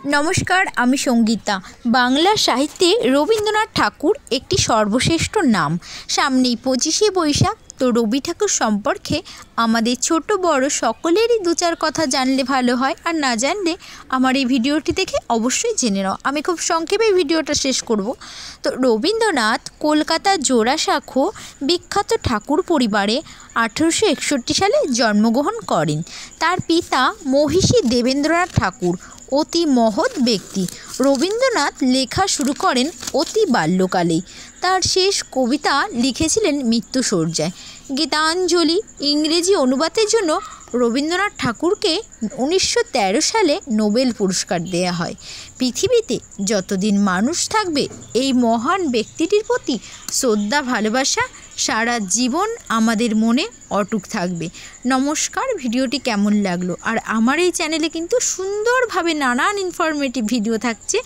नमस्कार, आमी संगीता। बांगला साहित्ये रवींद्रनाथ ठाकुर एकटी सर्वश्रेष्ठ नाम। सामनेई 25शे बैशाख, तो रवि ठाकुर सम्पर्के आमादेर छोटो बड़ो सकलेरই दो चार कथा जानले भालो हय, और ना जानले आमार এই ভিডিওটি দেখে অবশ্যই জেনে নাও। আমি খুব সংক্ষেপে ভিডিওটা শেষ করব। তো রবীন্দ্রনাথ কলকাতার জোড়াসাঁকো বিখ্যাত ঠাকুর পরিবারে 1861 সালে জন্মগ্রহণ করেন। তার পিতা মহিষী দেবেন্দ্রনাথ ঠাকুর অতি মহৎ ব্যক্তি। রবীন্দ্রনাথ লেখা শুরু করেন অতি বাল্যকালেই। তার শেষ কবিতা লিখেছিলেন মৃত্যুশয্যায়। গীতাঞ্জলি ইংরেজি অনুবাদের জন্য রবীন্দ্রনাথ ঠাকুরকে 1913 সালে নোবেল পুরস্কার দেয়া হয়। পৃথিবীতে যতদিন মানুষ থাকবে এই মহান ব্যক্তিটির প্রতি শ্রদ্ধা ভালোবাসা সারা জীবন আমাদের মনে অটুট থাকবে। নমস্কার, ভিডিওটি কেমন লাগলো? আর আমার এই চ্যানেলে কিন্তু সুন্দরভাবে নানান ইনফরমেটিভ ভিডিও থাকছে।